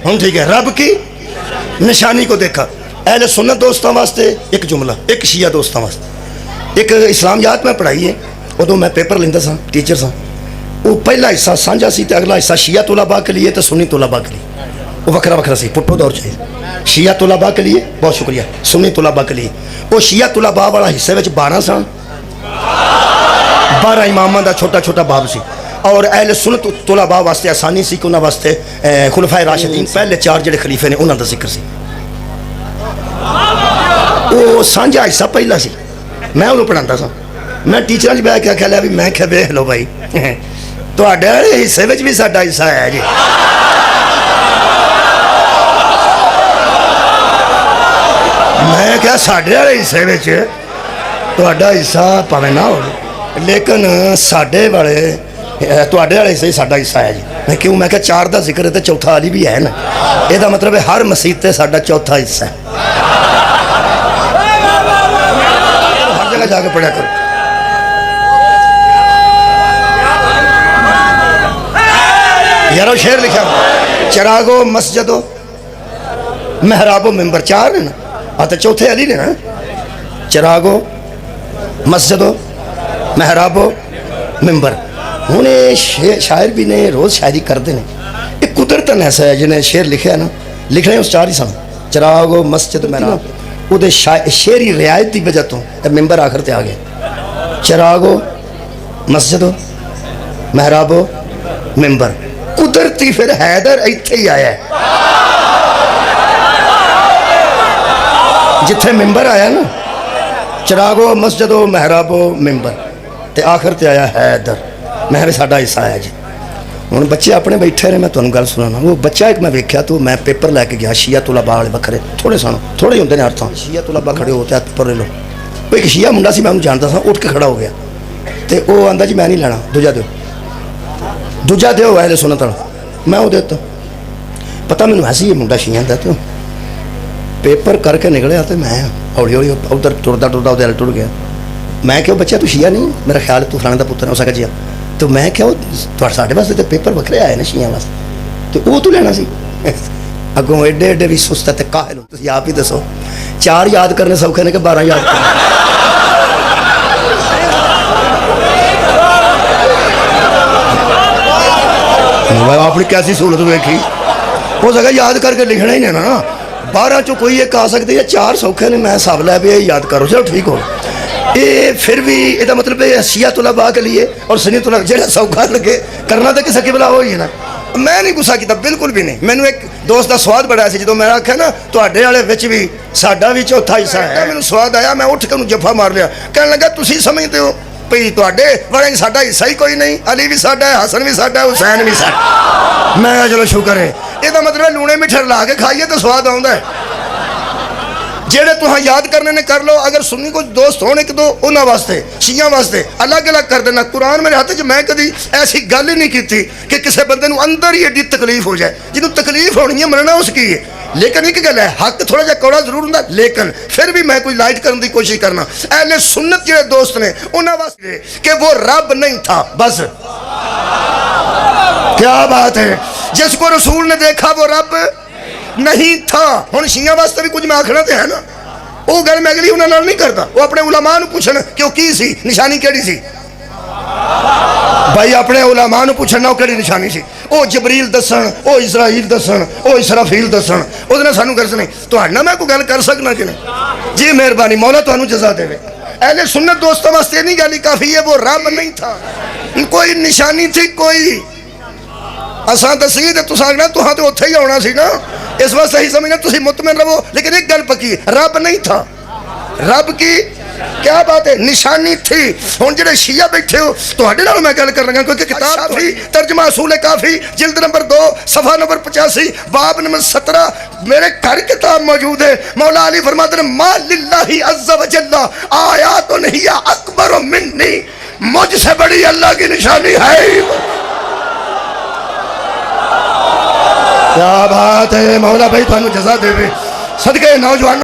हम ठीक है। रब की निशानी को देखा। अहले सुन्नत दोस्तों वास्ते एक जुमला, एक शिया दोस्तों वास्ते। एक इस्लामियात में पढ़ाई है, उदों मैं पेपर लेंदा सा, टीचर सा। वो पहला हिस्सा सांझा सी ते अगला हिस्सा शिया तुलाबा के लिए तो सुन्नी तुलाबा के लिए। वो वखरा वखरा सी, पुट्टो दौर चाहिए। शिया तुलाबा के लिए बहुत शुक्रिया, सुन्नी तुलाबा के लिए। वो शिया तुलाबा वाला हिस्से में 12 सन, 12 इमामां दा छोटा छोटा बाब सी। और अहले सुन्नत तुलाबा वास्ते आसानी सी कि उन्हां वास्ते खुलफाए राशिदीन पहले 4 जिहड़े खलीफे ने उन्हां दा जिक्र सी। वो सांझा हिस्सा पहला सी, मैं उन्होंने पढ़ाता सा। मैं टीचर बह के आख्या भी, मैं क्या वेख लो भाई तुहाडे वाले हिस्से में भी साडा हिस्सा है जी। मैं क्या साडे वाले हिस्से में तुहाडा हिस्सा भावें ना हो, लेकिन साडे वाले तुहाडे वाले हिस्से साडा हिस्सा है जी। मैं क्यों? मैं क्या 4 का जिक्र है तो चौथा अली भी है ना। यदा मतलब है हर मसीत से साडा चौथा हिस्सा है। हर जगह जाके पढ़ा करो। यारो शेर लिखा, चरागो मस्जिदो मेहराबो मिंबर, 4 है ना, तो चौथे अली ने ना। चरागो मस्जिदो मेहराबो मिंबर। हूँ शायर भी ने रोज़ शायरी करते हैं। एक कुदरतन ऐसा है जिन्हें शेर लिखे है ना, लिखने उस 4 ही सन। चरागो मस्जिद मेहराब, वो शेरी रियायत की वजह तो मिंबर आखिर ते आ गया। चरागो मस्जिदो मेहराबो मिंबर, कुदरती फिर हैदर इत्थे ही आया है। जिथे मिंबर आया ना, चरागो मस्जिदो मेहराबो मिंबर, ते आखिर ते आया हैदर। मैं भी साडा हिस्सा आया जी। हुण बच्चे अपने बैठे ने, मैं तुहानूं गल सुनाना। वो बच्चा एक मैं वेख्या, तो मैं पेपर लैके गया। शिया तुलाबा वाले बखरे थोड़े सन, थोड़े होंदे ने अर्थां। शिया तुलाबा खड़े होते पेपर ले लो। वो एक शिया मुंडा सी, मैं उन्हें जानता सा, उठ के खड़ा हो गया। तो वो आंदा जी मैं नहीं लेना, दूजा दो अहले सुन्नत वाला। मैं वो देता, पता मैनूं ऐसी ये मुंडा शिया दा। तो पेपर करके निकलिया, तो मैं हौली हौली उधर टुरदा टुरदा उधर टुर गया। मैं क्यों बच्चा तू शिया नहीं? मेरा ख्याल तू फलाने का पुत्र है। हो सका जी। तो मैं क्या साढ़े वास्ते तो पेपर वखरे आए ना शिया वास्ते, तो वो तू लेना सी। अगों एडे एडे भी सुस्त है काहल हो। तुसीं आप ही दसो, 4 याद करने सौखे ने कि 12 याद करने? अपनी कैसी सहूलत वेखी। हो सका याद करके लिखना ही नहीं ना। 12 चो कोई एक आ सकती है, 4 सौखे ने मैं सब लै पे याद करो। चलो ठीक हो। ये फिर भी इसका मतलब शिया तुलाबा के लिए और सुन्नी तुलाबा जो सौखा लगे करना तो किसी किबला हो ही ना। मैं नहीं गुस्सा किया, बिल्कुल भी नहीं। मैंने एक दोस्त का स्वाद बड़ा सी जो मैं आख्या ना तुहाडे वाले विच भी साडा भी चौथा हिस्सा है। मैंने स्वाद आया, मैं उठ के उन्हें जफा मार लिया। कहने लगा तुसीं समझते हो भई तुहाडे वाले साडा हिस्सा ही कोई नहीं। अली भी साडा है, हसन भी साडा है, हुसैन भी साडा। मैं चलो शुक्र है। इसका मतलब लूने मिठे ला के खाइए तो स्वाद आता है। जेड़े तुहां याद करने ने कर लो। अगर सुन्नी को दोस्त होने के तो उन्होंने वास्ते शिया वास्ते अलग अलग कर देना। कुरान मेरे हाथ च मैं कभी ऐसी गल ही नहीं की कि किसी बंदे नूं अंदर ही एडी तकलीफ हो जाए। जिन्हों तकलीफ होनी है मनना उसकी है। लेकिन एक गल है, हक थोड़ा जा कौड़ा जरूर होंदा, लेकिन फिर भी मैं कोई लाइट करने की कोशिश करना। अहले सुन्नत जेड़े दोस्त ने उन्होंने वास्ते कि वो रब नहीं था बस। क्या बात है। जिसको रसूल ने देखा वो रब नहीं था। हुण शिया वास्ते भी कुछ मैं आखना तो है ना। वो गल मैं अगली उन्होंने नहीं करता। वो अपने उलमा नूं पुछण कि की सी निशानी केड़ी सी। भाई अपने उलमा नूं पुछण ना केड़ी निशानी सी। वो जबरील दसन, वो इजराइल दसन, वो इसराफील दसन, उहदे सानू गल नहीं। तुहाडे नाल मैं कोई गल कर सकना कि नहीं? जी मेहरबानी, मौला तुहानू जज़ा देवे। अहले सुन्नत दोस्तों वास्ते नहीं गल काफ़ी है, वो रब नहीं था, कोई निशानी थी कोई। असां दसी तो तुसां आखना तुहां तो उत्थे ही आउणा सी ना। इस वास्ते ही समझना तुसीं मुतमिन रहो। लेकिन एक गल पक्की, रब नहीं था। रब की क्या बात है, निशानी थी। हुण जिहड़े शिया बैठे हो तुहाडे नाल मैं गल कर लगा क्योंकि किताब काफी तर्जमा असूल काफी जिल्द नंबर 2 सफ़ा नंबर 85 बाब नंबर 17 मेरे घर किताब मौजूद है। मौला अली फरमाते हैं मा लिल्लाहि अज़्ज़ा व जल्ला आयातुन हिया अकबर मिन्नी, मुझसे बड़ी अल्लाह की निशानी है। क्या बात है। मौला भाई थानू जज़ा देवे। सदके नौजवान